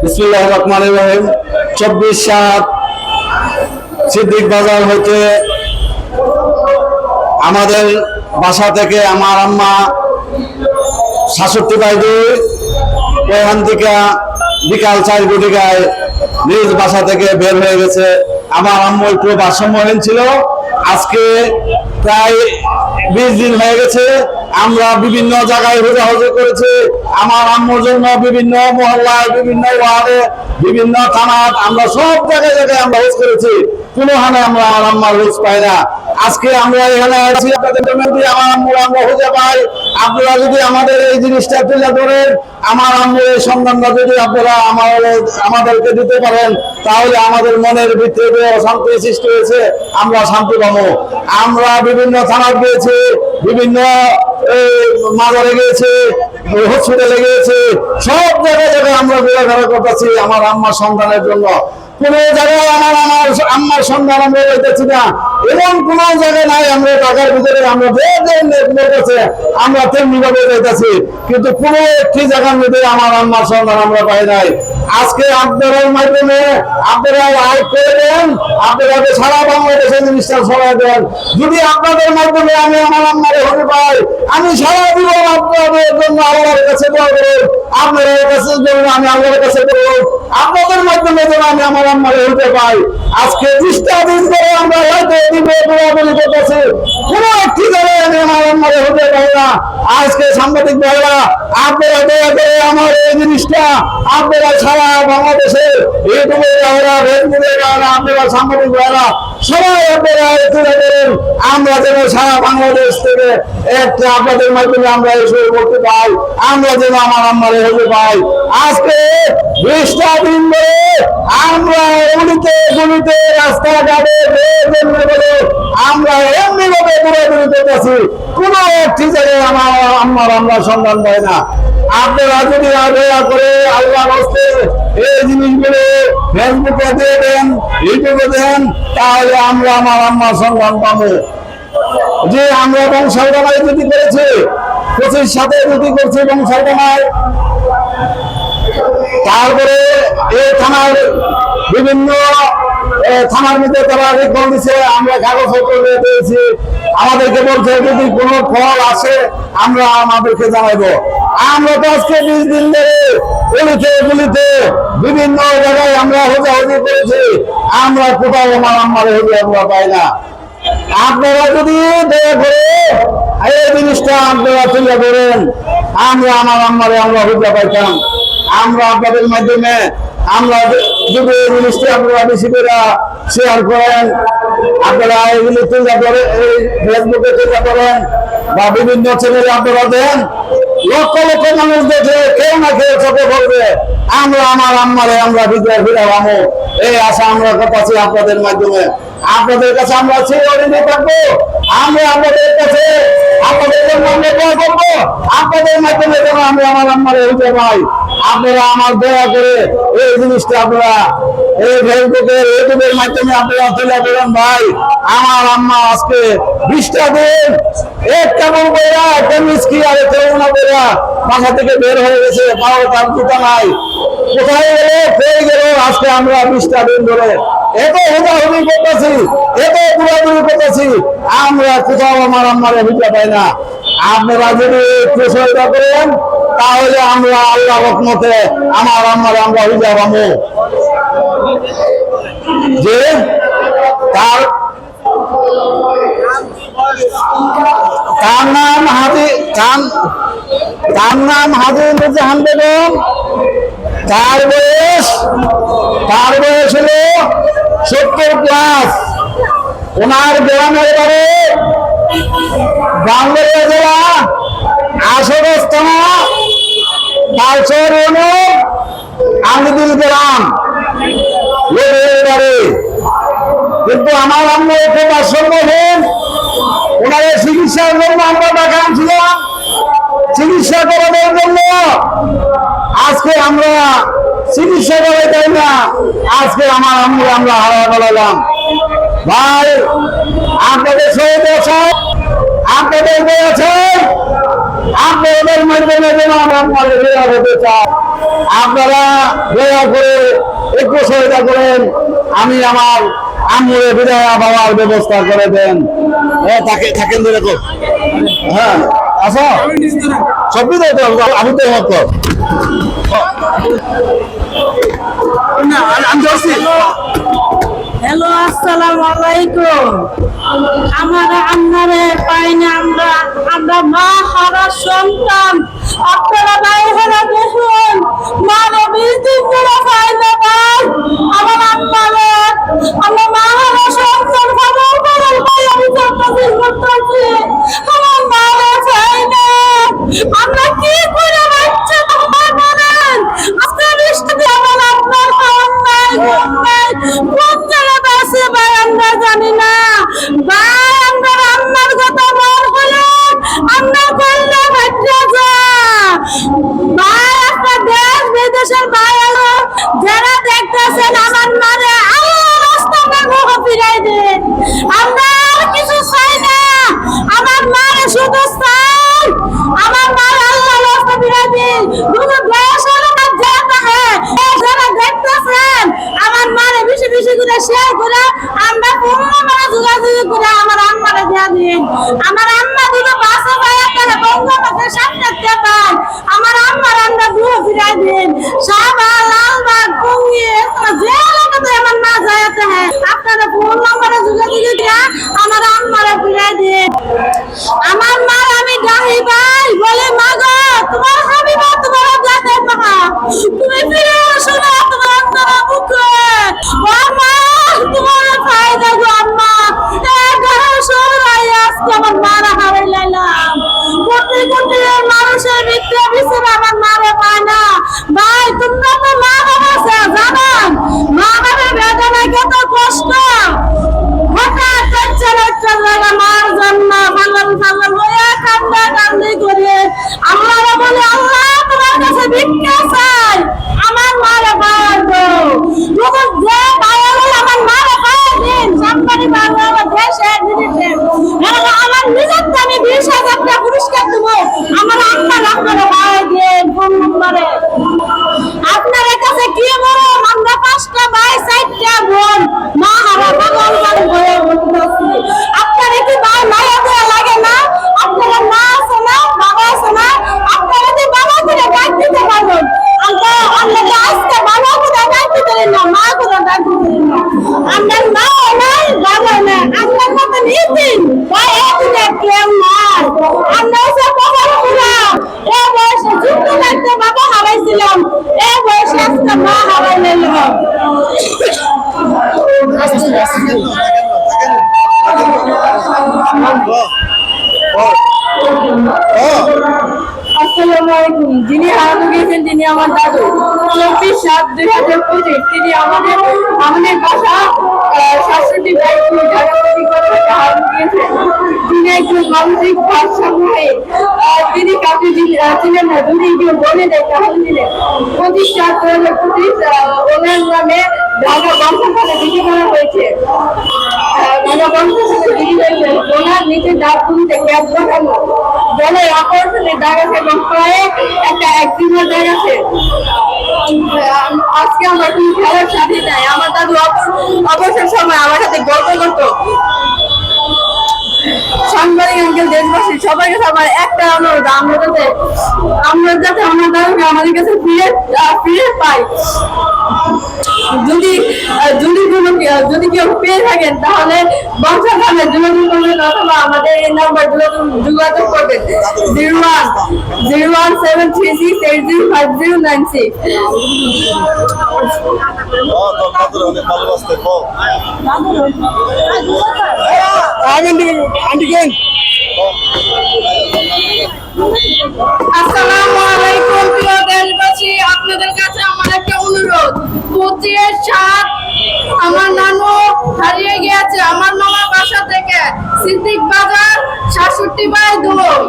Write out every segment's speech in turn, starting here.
বিসমিল্লাহির রহমানির রহিম। 24/7 সিদ্দিক বাজার হইতে আমাদের বাসা থেকে আমার আম্মা 66/2 ওখান থেকে বিকাল 4 ঘটিকায় নিজ বাসা থেকে বের হয়ে গেছে। আমার আম্মু একটু ভারসাম্যহীন ছিল। আজকে প্রায় 20 দিন হয়ে গেছে। আমরা বিভিন্ন জায়গায় খোঁজাখুঁজি করেছি। আমার আম্মুর জন্য বিভিন্ন মহল্লায়, বিভিন্ন ওয়ার্ডে, বিভিন্ন থানায় আমরা সব জায়গায় আমরা খোঁজ করেছি। কোনোখানে আমরা আমার আম্মার খোঁজ পাই না। আজকে আমরা এখানে আছি, আপনাদের আমার আম্মুর আমরা খুঁজে পাই। আপনারা যদি আমাদের এই জিনিসটা তুলে ধরেন, আমার আম্মুর এই সন্ধানটা যদি আপনারা আমাদেরকে দিতে পারেন, তাহলে আমাদের মনের ভিতরে অশান্তি সৃষ্টি হয়েছে, আমরা শান্তি পাবো। আমরা বিভিন্ন থানায় গিয়েছি, বিভিন্ন মাজারে গিয়েছি, হসপিটালে গিয়েছি, সব জায়গায় আমরা ঘোরাঘেরা করতেছি আমার আম্মার সন্তানের জন্য। কোন জায়গায় আমার আম্মার সন্ধান আমরা পাইতেছি না, এমন কোন জায়গায় নাই। আমরা ঢাকার ভিতরে আমরা আমরা তেমনি ভাবে যাইতেছি, কিন্তু কোন একটি জায়গার মধ্যে আমার আম্মার সন্ধান আমরা পাই নাই। আজকে আপনাদের মাধ্যমে আপনারা লাইক করে দেন, আপনারা সারা বাংলাদেশে জিনিসটা ছড়াই দেন। যদি আপনাদের মাধ্যমে আমি আমার আম্মারে হতে পাই, আমি সারা জীবন আপনাদের জন্য আল্লাহর কাছে দোয়া করব, আপনাদের কাছে জন্য আমি আল্লাহর কাছে করব, আপনাদের মাধ্যমে যেন আমি আমার আম্মারে হতে পাই। আজকে 20টা দিন ধরে আমরা হয়তো বলি করতেছি, কোন একটি জায়গায় আমি আমার আম্মারে হতে পাই না। আজকে সাংবাদিক ভাইরা আপনারা দয়া করে আমার এই জিনিসটা আপনারা সারা বাংলাদেশে ইউটিউবে যারা, ফেসবুকে যারা, আপনারা সাংবাদিক ভাইরা সবাই আপনারা তুলে ধরেন, আমরা যেন সারা বাংলাদেশ থেকে একটা আপনাদের মাধ্যমে আমরা এসে করতে পাই, আমরা যেন আমার আম্মারে হতে পাই। আজকে 20টা দিন ধরে আমরা গুলিতে রাস্তাঘাটে আমরা এমনি ভাবে ঘুরাঘুরি করতেছি, কোন একটি জায়গায় আমার আম্মার আমরা সন্ধান পাই না। আপনারা যদি দয়া করে আল্লাহর হস্তে এই জিনিসগুলো ফেসবুকে দিয়ে দেন, ইউটিউবে দেন, তাহলে আমরা আমার আম্মার সন্ধান পাবো। যে আমরা বংশালকামাই যদি করেছি, 25 সাথে যদি করছি বংশালকামাই, তারপরে এই থানার বিভিন্ন থানার মধ্যে তারা রেকর্ড দিচ্ছে, আমরা কাগজপত্র নিয়ে পেয়েছি। আমাদেরকে বলছে যদি কোনো ফল আসে আমরা আমাদেরকে জানাবো। আমরা তো আজকে 20 দিন ধরে গুলিতে বিভিন্ন জায়গায় আমরা খোঁজাখুঁজি করেছি, আমরা কোথাও আমার আম্মার আমরা পাই না। আপনারা যদি দয়া করে এই জিনিসটা আপনারা তুলে ধরেন, আমরা আমার আম্মারে আমরা খুঁজে পাইতাম। আমরা আপনাদের মাধ্যমে আমরা যদি এই জিনিসটি আপনারা বেশি করে শেয়ার করেন, আপনারা এগুলি তুলে ধরেন, এই ফেসবুকে তুলে ধরেন বা বিভিন্ন চ্যানেলে আপনারা দেন, লক্ষ লক্ষ মানুষ দেখে কেউ না কেউ চোখে পড়বে, আমরা আমার আম্মারে আমরা ফিরাবো। এই আশা আমরা করতেছি আপনাদের মাধ্যমে। আপনাদের কাছে আমরা চিরঋণী থাকবো। আমরা আপনাদের কাছে আপনাদের জন্য আমরা দোয়া করবো, আপনাদের মাধ্যমে যেন আমি আমার আম্মারে হতে পাই। আপনারা আমার দয়া করে এই জিনিসটা আপনারা এই ফেসবুকে, ইউটিউবের মাধ্যমে আপনারা তুলে ধরেন। ভাই, আমার আম্মা আজকে 20টা দিন এক কেমন কইরা, একটা মিষ্টি আর একটা উনা কইরা বাসা থেকে বের হয়ে গেছে, পাও তার জুতা নাই, কোথায় গেল পেয়ে গেল। আজকে আমরা 20টা দিন ধরে এত হুদাহুদি করতেছি, এত ঘুরাঘুরি করতেছি, আমরা কোথাও আমার আম্মারে ভিজা পাই না। আপনারা যদি একটু সহায়তা করেন, তাহলে আমরা আল্লাহ রহমতে আমার আম্মারে আমরা ভিজা পাবো। যে তার নাম হাজি নুরজাহান বেগম। তার বয়স হলো 70+। ওনার গ্রামের বাড়ি বাংলাদেশ জেলা আশুগঞ্জ থানা তালচর ইউনিয়ন আমিদুল গ্রাম বাড়ি। কিন্তু আমার আম্মু খুব অসম্ভবহীন, ওনার চিকিৎসার জন্য আমরা ঢাকা আনছিলাম, চিকিৎসা করানোর জন্য। আজকে আমরা চিকিৎসা করে দেয় না, আজকে আমার আম্মু আমরা হারা বলালাম। ভাই, আপনাদের সহযোগিতা আপনাদের বলেছেন আপনাদের মাধ্যমে যেন আমার বিদায় হতে চাই। আপনারা দয়া করে একটু সহায়তা করেন, আমি আমার আম্মুরে বিদায় হওয়ার ব্যবস্থা করে দেন। তাকে থাকেন দেখো, হ্যাঁ আসো সব বিদায় তো আমি তো আমি ধরছি। হ্যালো, আসসালামু আলাইকুম। আমরা আপনারে পাই না, আমরা মা হারা সন্তান। আপনারা ভাই হারা দেখুন, মানে 20 দিন ধরে পাই না ভাই। আমার আপনারে আমরা মা হারা সন্তান, খবর পাই আমি চলতেছি করতেছি, আমার মারা পাই না। আমরা কি করে বাচ্চা বলেন? আজকে বৃষ্টিতে আমার আপনার খাওয়ার নাই, ঘুম নাই, কোন জায়গাতে আছে ভাই আমরা জানি না ভাই। আমরা রান্নার কথা মন হলে আমরা করলে বাচ্চা যা ভাই। আপনার দেশ বিদেশের ভাই যারা দেখতেছেন আমার মারে আল্লাহ রাস্তাটা মুখ ফিরাই দেন। আমরা আর কিছু চাই না, আমার মারে শুধু চাই আমার মার আল্লাহ রাস্তা ফিরাই দেন। কোনো দেশের যারা দেখতেছেন আমার মারে বেশি বেশি করে শেয়ার করে আমরা পূর্ণমানে যোগাযোগ করে আমার আম্মারে দেয়া দিন। আমার আম্মা দুটো বাসে পায় একটা বঙ্গবন্ধুর সামনে পান, আমার আম্মার আমরা দুটো ফিরাই দিন। শাহবাগ, লালবাগ, টঙ্গী যে এলাকাতে আমার মা যাইতে হয় আপনারা পূর্ণমানে যোগাযোগ দিয়ে আমার আম্মারে ফিরাই দিন। আমার মা আমি ডাহি ভাই বলে মা গো তোমার হাবিবা তোমার যাতে পাহা তুমি ফিরে আসো না, তোমার আম্মা মুখে ও মা তোমার ফায়দা গো আম্মা আজকে আমার মারা হারাই লাইলাম। কোটি কোটি মানুষের মৃত্যু বিচারে আমার মারে পায় না ভাই। তোমরা তো মা বাবা জানান মা বাবার বেদনা কত কষ্ট। হঠাৎ একটা জায়গা মার জন্য পাগল পাগল হয়ে কান্দা কান্দি করে আল্লাহ বলে আল্লাহ তোমার কাছে ভিক্ষা চাই আমার মারে পায় গো। যখন যে পায় আমার মারে পায় দিন সামনে বাংলা দেশে দিতে আমার নিজের আমি 20,000 টাকা পুরস্কার দেবো। আমার আপনারা পায় দিন ফোন নম্বরে। আপনার কাছে কি বলো আমরা 5টা ভাই 4টা বোন মা হারা পাগল হয়ে বলতেছি। আপনারা কি ভাই মায়া দেয়া লাগে না? আপনারা মা আছে না, বাবা আছে না? আপনারা কি বাবা করে ডাক দিতে পারবেন? আমরা আজকে বাবা করে ডাক দিতে না, মা করে ডাক দিতে না। আমরা মা নাই, বাবা নাই, আপনার মতো নিতিন ভাই এদিকে কেউ নাই। আমরা সব বাবা পুরা এ বয়সে যুক্ত লাগতে বাবা হারাইছিলাম, এ বয়সে আজকে মা হারাই নিলাম। আসসালামু আলাইকুম। যিনি হারাতে গিয়েছেন তিনি আমার দাদু। 24/7/2025 তিনি আমাদের বাসা 67 বাইক ঢাকাপতি করে হারাতে গিয়েছেন। তিনি একজন মানসিক ভারসাম্যহীন, তিনি কাউকে ছিলেন না, যদি কেউ বলে দেয় তাহলে ছিলেন 25/7/2025 ওনার নামে ঢাকা বংশখানে বিক্রি করা হয়েছে। ঢাকা বংশখানে বিক্রি হয়েছে। ওনার নিচে দাঁত তুলতে ক্যাব লাগানো বলে আকর্ষণের দাগ আছে এবং পায়ে একটা একদিনের দাগ আছে। আজকে আমার কোনো খেলার সাথে নাই। আমার দাদু অবসর সময় আমার সাথে গল্প করতো। সাংবাদিক আঙ্কেল, দেশবাসী সবার কাছে আমার একটা অনুরোধ, আমরা যাতে আমার দাদুকে আমাদের কাছে ফিরে পাই। যদি কেউ পেয়ে থাকেন তাহলে বংশখানে যোগাযোগ করবেন অথবা আমাদের এই নাম্বার যোগাযোগ করবেন 011736805096। আসসালামু আলাইকুম প্রিয় দেশবাসী, আপনাদের কাছে আমার একটা অনুরোধ। 25/7 আমার নানু হারিয়ে গিয়েছে আমার মামার বাসা থেকে, সিদ্দিক বাজার 67/2।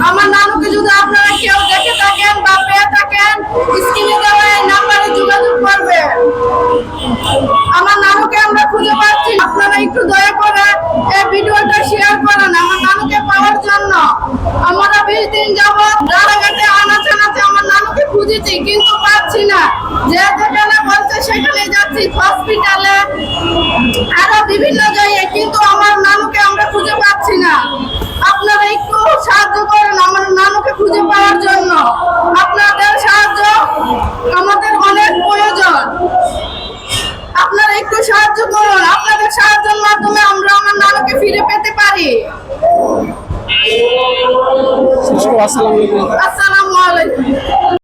আমার নানুকে যদি আপনারা কেউ দেখে থাকেন বা পেয়ে থাকেন স্ক্রিনে দেওয়া এই নাম্বারে যোগাযোগ করবেন। আমার নানুকে আমরা খুঁজে পাচ্ছি, আপনারা একটু দয়া করে এই ভিডিওটা শেয়ার করেন আমার নানুকে পাওয়ার জন্য। আমরা 20 দিন দিন যাবত রানাঘাটে আনাচে আনাচে আমার নানুকে খুঁজেছি কিন্তু পাচ্ছি না। যে যেখানে বলছে সেখানে যাচ্ছি, হসপিটালে আরো বিভিন্ন জায়গায়, কিন্তু আমার নানুকে আমরা খুঁজে পাচ্ছি না। আপনারা একটু সাহায্য করেন আমার নানুকে খুঁজে পাওয়ার জন্য। আপনাদের সাহায্য আমাদের অনেক প্রয়োজন। আপনারা একটু সাহায্য করুন, আপনাদের সাহায্যের মাধ্যমে আমরা আমার নানুকে ফিরে পেতে পারি। আসসালামু আলাইকুম। আসসালামু আলাইকুম।